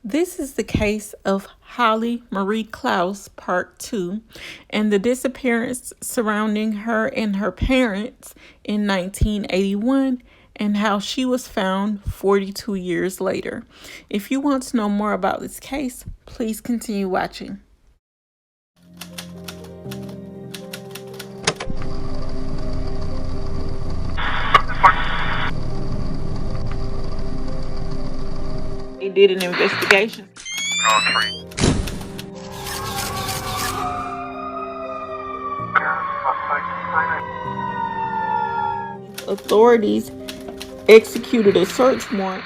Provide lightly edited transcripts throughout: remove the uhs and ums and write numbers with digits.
This is the case of Holly Marie Clouse, Part 2, and the disappearance surrounding her and her parents in 1981 and how she was found 42 years later. If you want to know more about this case, please continue watching. They did an investigation. Authorities executed a search warrant.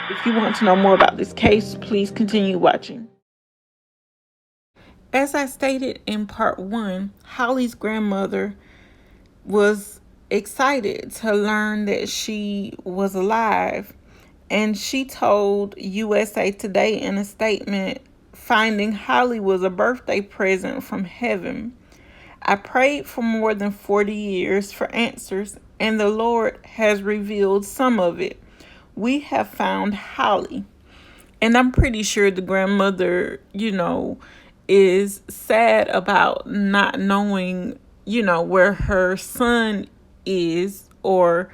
If you want to know more about this case, please continue watching. As I stated in part 1, Holly's grandmother was excited to learn that she was alive, and she told USA Today in a statement, "Finding Holly was a birthday present from heaven. I prayed for more than 40 years for answers, and the Lord has revealed some of it. We have found Holly." And I'm pretty sure the grandmother, is sad about not knowing, where her son is, or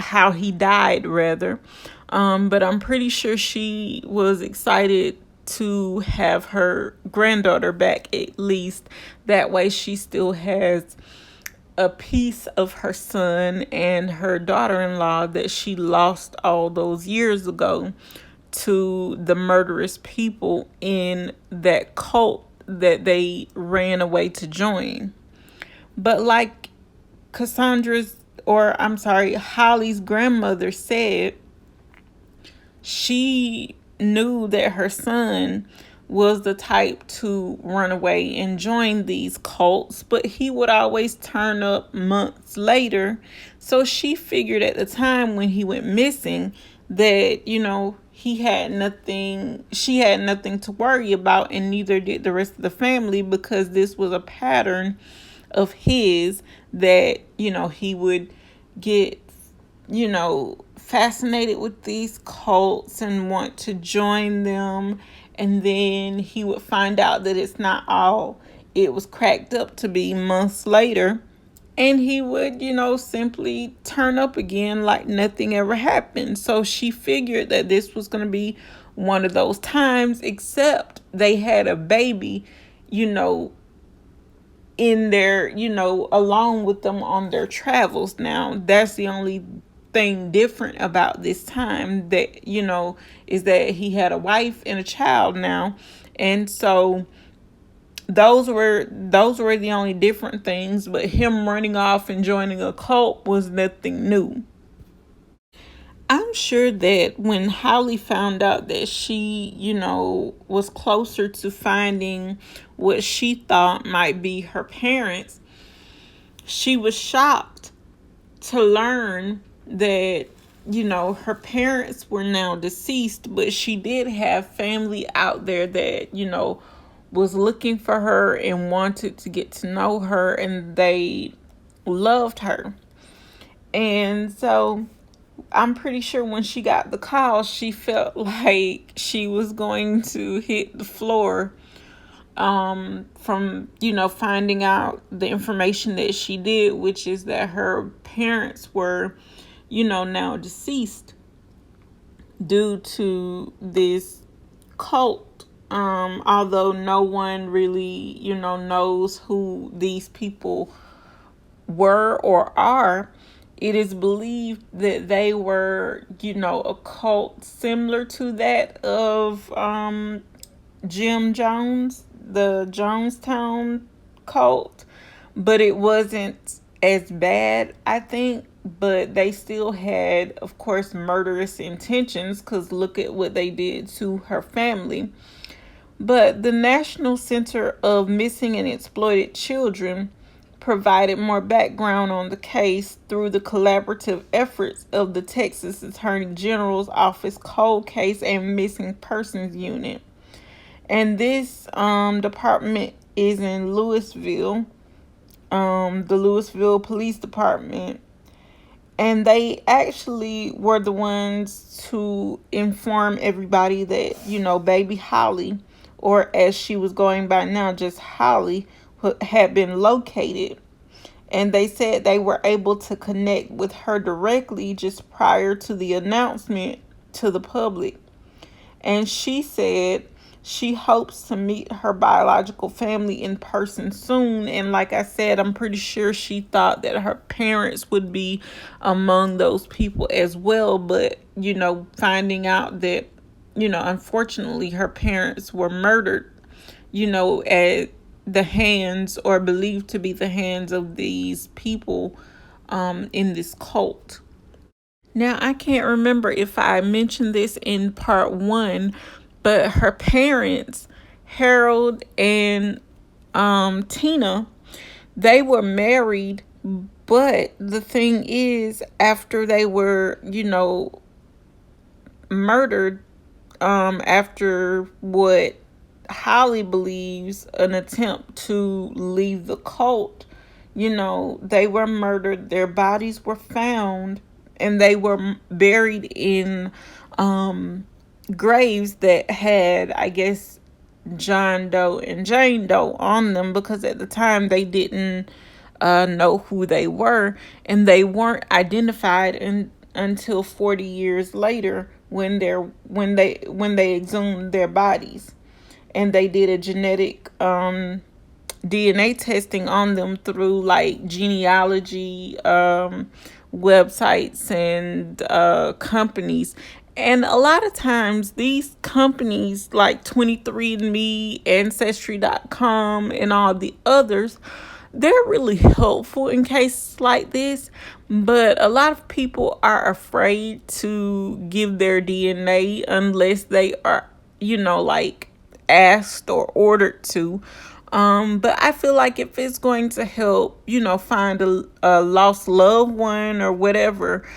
how he died, rather. But I'm pretty sure she was excited to have her granddaughter back, at least. That way she still has a piece of her son and her daughter-in-law that she lost all those years ago to the murderous people in that cult that they ran away to join. But like Holly's grandmother said, she knew that her son was the type to run away and join these cults, but he would always turn up months later. So she figured at the time when he went missing that, she had nothing to worry about, and neither did the rest of the family, because this was a pattern of his that, he would get, fascinated with these cults and want to join them. And then he would find out that it's not all it was cracked up to be months later. And he would, simply turn up again like nothing ever happened. So she figured that this was going to be one of those times, except they had a baby, in their, along with them on their travels. Now, that's the only thing different about this time, that, is that he had a wife and a child now. And so those were the only different things, but him running off and joining a cult was nothing new. I'm sure that when Holly found out that she, was closer to finding what she thought might be her parents, she was shocked to learn that, her parents were now deceased, but she did have family out there that, was looking for her and wanted to get to know her, and they loved her. And so I'm pretty sure when she got the call, she felt like she was going to hit the floor, from, finding out the information that she did, which is that her parents were, now deceased due to this cult. Although no one really, knows who these people were or are, it is believed that they were, a cult similar to that of Jim Jones, the Jonestown cult, but it wasn't as bad, I think. But they still had, of course, murderous intentions, because look at what they did to her family. But the National Center of Missing and Exploited Children provided more background on the case through the collaborative efforts of the Texas Attorney General's Office Cold Case and Missing Persons Unit. And this department is in Louisville, the Louisville Police Department. And they actually were the ones to inform everybody that, baby Holly, or as she was going by now, just Holly, had been located. And they said they were able to connect with her directly just prior to the announcement to the public. And she said she hopes to meet her biological family in person soon. And like I said, I'm pretty sure she thought that her parents would be among those people as well. But, finding out that, unfortunately her parents were murdered, at the hands, or believed to be the hands, of these people in this cult. Now, I can't remember if I mentioned this in part one, but her parents, Harold and Tina, they were married. But the thing is, after they were, murdered, after what Holly believes an attempt to leave the cult, they were murdered. Their bodies were found, and they were buried in graves that had, I guess, John Doe and Jane Doe on them, because at the time they didn't know who they were, and they weren't identified until 40 years later when they exhumed their bodies, and they did a genetic DNA testing on them through like genealogy websites and companies. And a lot of times these companies like 23andMe, Ancestry.com, and all the others, they're really helpful in cases like this. But a lot of people are afraid to give their DNA unless they are, like asked or ordered to. But I feel like if it's going to help, find a lost loved one or whatever,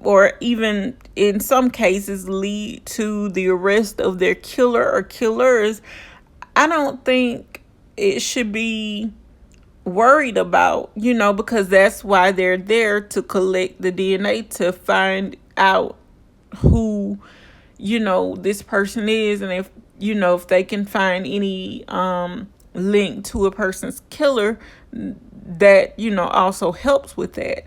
or even in some cases lead to the arrest of their killer or killers, I don't think it should be worried about, because that's why they're there, to collect the DNA, to find out who, this person is, and if they can find any link to a person's killer, that also helps with that.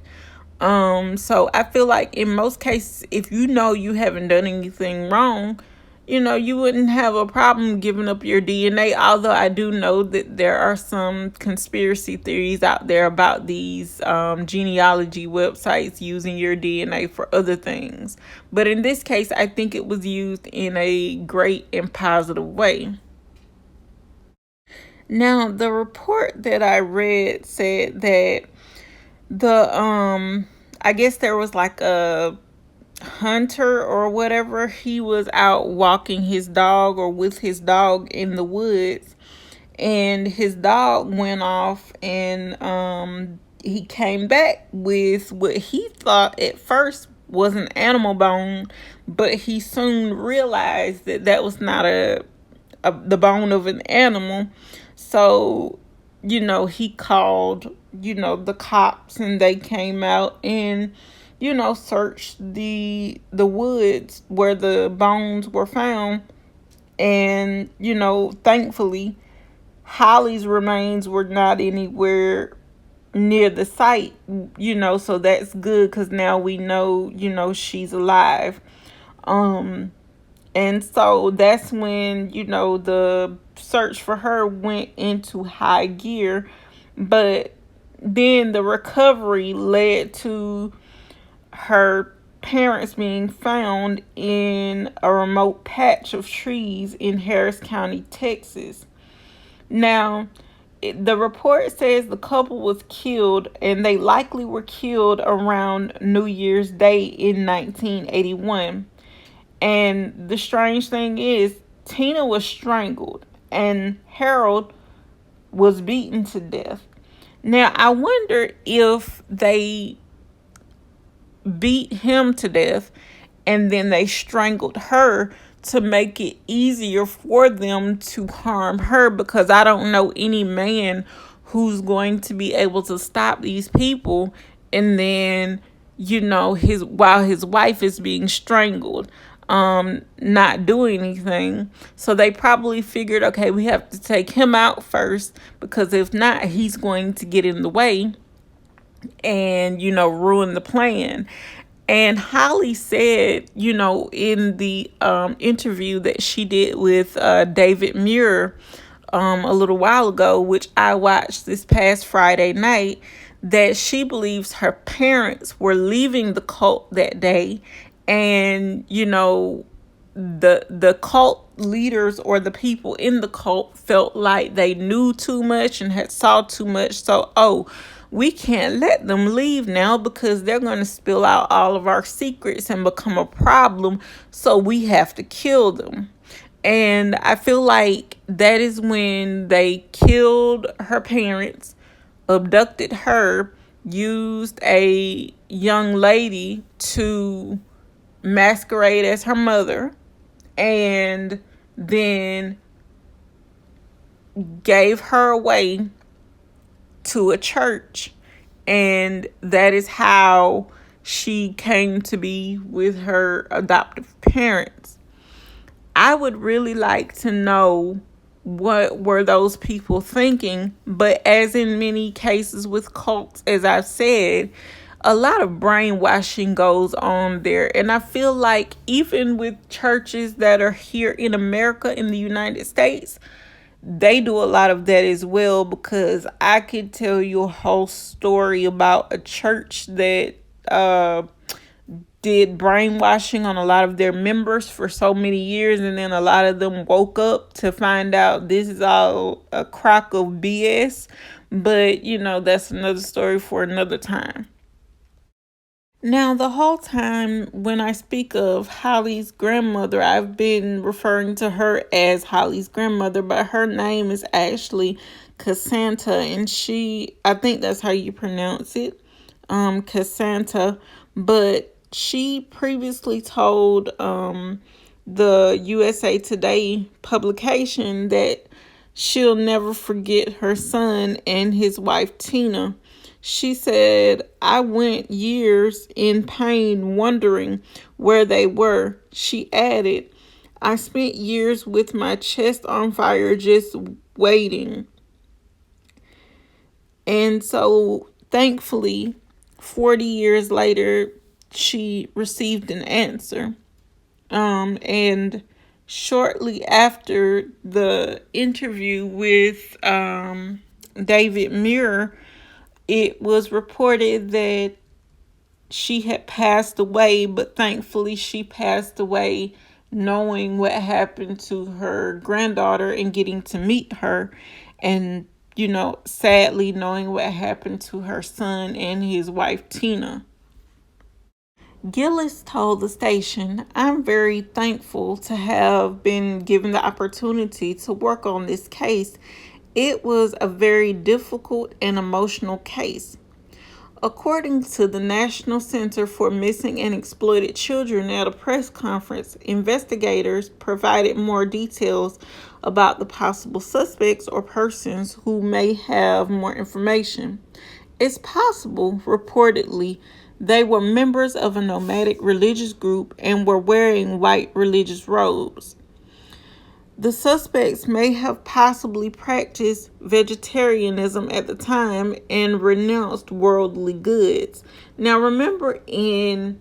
So I feel like in most cases, if you haven't done anything wrong, you wouldn't have a problem giving up your DNA. Although I do know that there are some conspiracy theories out there about these genealogy websites using your DNA for other things. But in this case, I think it was used in a great and positive way. Now, the report that I read said that I guess there was like a hunter or whatever. He was out walking his dog, or with his dog, in the woods, and his dog went off, and he came back with what he thought at first was an animal bone, but he soon realized that that was not the bone of an animal. So, he called, the cops, and they came out and, searched the woods where the bones were found. And, thankfully, Holly's remains were not anywhere near the site, so that's good, because now we know, she's alive. And so that's when, the search for her went into high gear. But then the recovery led to her parents being found in a remote patch of trees in Harris County, Texas. Now, the report says the couple was killed, and they likely were killed around New Year's Day in 1981. And the strange thing is, Tina was strangled and Harold was beaten to death. Now, I wonder if they beat him to death and then they strangled her to make it easier for them to harm her, because I don't know any man who's going to be able to stop these people and then his while his wife is being strangled, not doing anything. So they probably figured, okay, we have to take him out first, because if not, he's going to get in the way and ruin the plan. And Holly said, in the interview that she did with David Muir a little while ago, which I watched this past Friday night, that she believes her parents were leaving the cult that day, and the cult leaders, or the people in the cult, felt like they knew too much and had saw too much. So, we can't let them leave now, because they're going to spill out all of our secrets and become a problem. So we have to kill them. And I feel like that is when they killed her parents, abducted her, used a young lady to masquerade as her mother, and then gave her away to a church. And that is how she came to be with her adoptive parents. I would really like to know what were those people thinking. But as in many cases with cults, as I've said, a lot of brainwashing goes on there. And I feel like even with churches that are here in America, in the United States, they do a lot of that as well, because I could tell you a whole story about a church that did brainwashing on a lot of their members for so many years, and then a lot of them woke up to find out this is all a crock of BS. But that's another story for another time. Now, the whole time when I speak of Holly's grandmother, I've been referring to her as Holly's grandmother, but her name is actually Cassandra, and I think that's how you pronounce it, Cassandra. But she previously told the USA Today publication that she'll never forget her son and his wife, Tina. She said, I went years in pain wondering where they were. She added, I spent years with my chest on fire just waiting. And so thankfully, 40 years later, she received an answer. And shortly after the interview with David Muir, it was reported that she had passed away, but thankfully she passed away knowing what happened to her granddaughter and getting to meet her, and sadly knowing what happened to her son and his wife, Tina. Gillis told the station, I'm very thankful to have been given the opportunity to work on this case. It was a very difficult and emotional case. According to the National Center for Missing and Exploited Children, at a press conference, investigators provided more details about the possible suspects or persons who may have more information. It's possible, reportedly, they were members of a nomadic religious group and were wearing white religious robes. The suspects may have possibly practiced vegetarianism at the time and renounced worldly goods. Now, remember in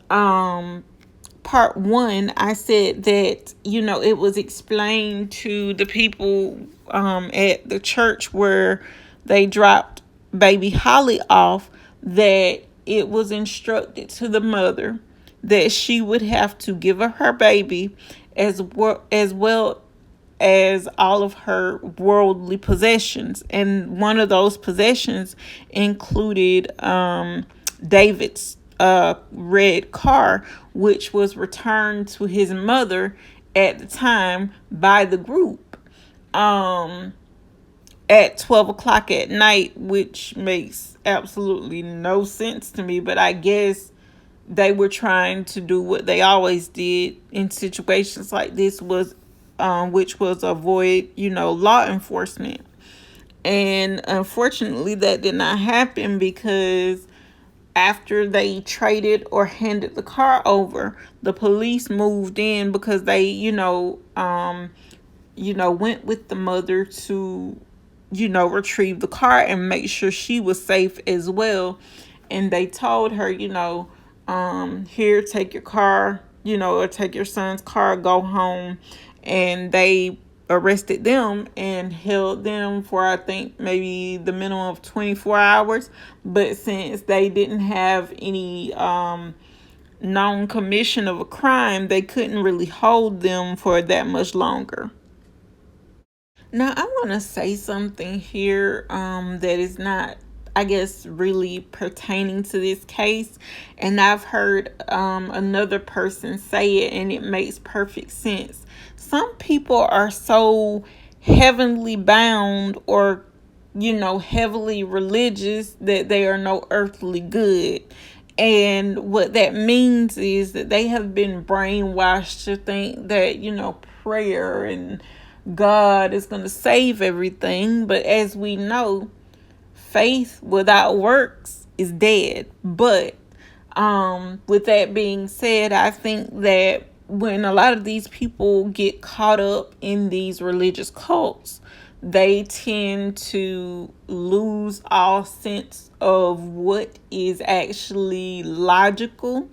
part one, I said that, it was explained to the people at the church where they dropped baby Holly off, that it was instructed to the mother that she would have to give her her baby as well as all of her worldly possessions. And one of those possessions included David's red car, which was returned to his mother at the time by the group at 12 o'clock at night, which makes absolutely no sense to me. But I guess they were trying to do what they always did in situations like this, which was avoid, law enforcement. And unfortunately, that did not happen, because after they traded or handed the car over, the police moved in because they, went with the mother to, retrieve the car and make sure she was safe as well. And they told her, here, take your car, or take your son's car, go home. And they arrested them and held them for, I think, maybe the minimum of 24 hours. But since they didn't have any known commission of a crime, they couldn't really hold them for that much longer. Now, I want to say something here that is not, I guess, really pertaining to this case. And I've heard another person say it, and it makes perfect sense. Some people are so heavenly bound or, heavily religious that they are no earthly good. And what that means is that they have been brainwashed to think that, prayer and God is going to save everything. But as we know, faith without works is dead. But with that being said, I think that when a lot of these people get caught up in these religious cults, they tend to lose all sense of what is actually logical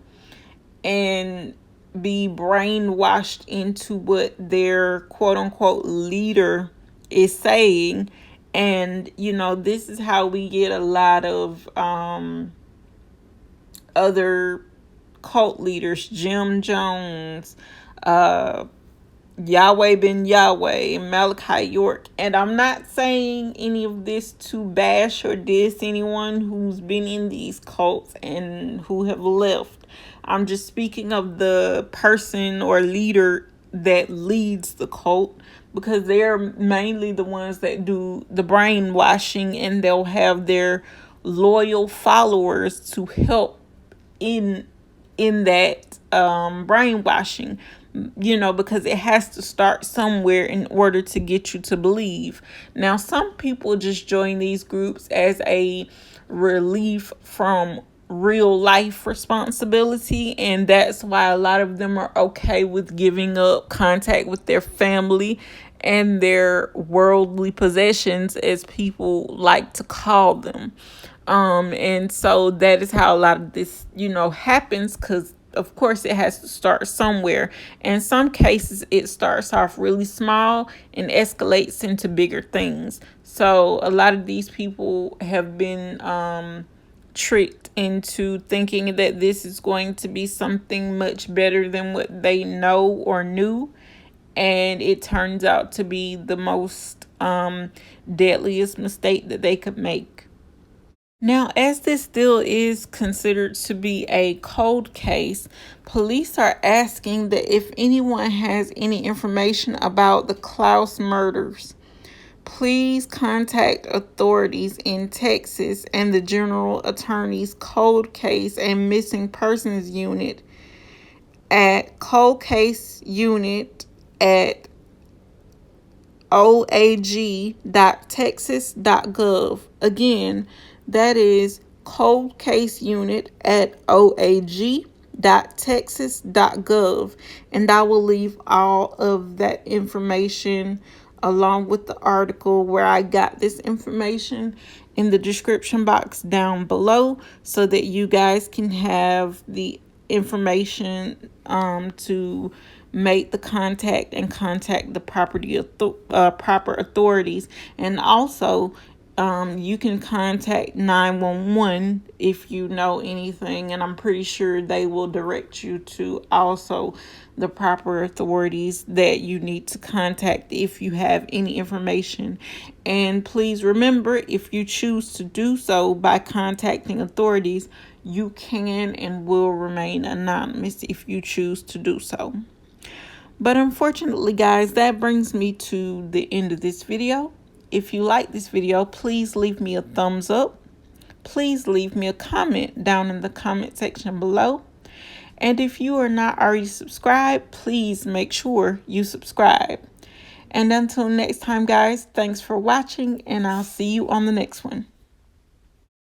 and be brainwashed into what their quote unquote leader is saying. And this is how we get a lot of other cult leaders, Jim Jones, Yahweh Ben Yahweh, Malachi York. And I'm not saying any of this to bash or diss anyone who's been in these cults and who have left. I'm just speaking of the person or leader that leads the cult, because they're mainly the ones that do the brainwashing, and they'll have their loyal followers to help in that brainwashing, because it has to start somewhere in order to get you to believe. Now, some people just join these groups as a relief from real life responsibility, and that's why a lot of them are okay with giving up contact with their family and their worldly possessions, as people like to call them. And so that is how a lot of this, happens, because of course it has to start somewhere. In some cases, it starts off really small and escalates into bigger things. So a lot of these people have been tricked into thinking that this is going to be something much better than what they know or knew. And it turns out to be the most deadliest mistake that they could make. Now, as this still is considered to be a cold case, police are asking that if anyone has any information about the Clouse murders, please contact authorities in Texas and the General Attorney's Cold Case and Missing Persons Unit at Cold Case Unit at oag.texas.gov. Again, that is Cold Case Unit at oag.texas.gov. And I will leave all of that information along with the article where I got this information in the description box down below, so that you guys can have the information to make the contact and contact the proper authorities. And also, you can contact 911 if you know anything, and I'm pretty sure they will direct you to also the proper authorities that you need to contact if you have any information. And please remember, if you choose to do so by contacting authorities, you can and will remain anonymous if you choose to do so. But unfortunately, guys, that brings me to the end of this video. If you like this video, please leave me a thumbs up. Please leave me a comment down in the comment section below. And if you are not already subscribed, please make sure you subscribe. And until next time, guys, thanks for watching, and I'll see you on the next one.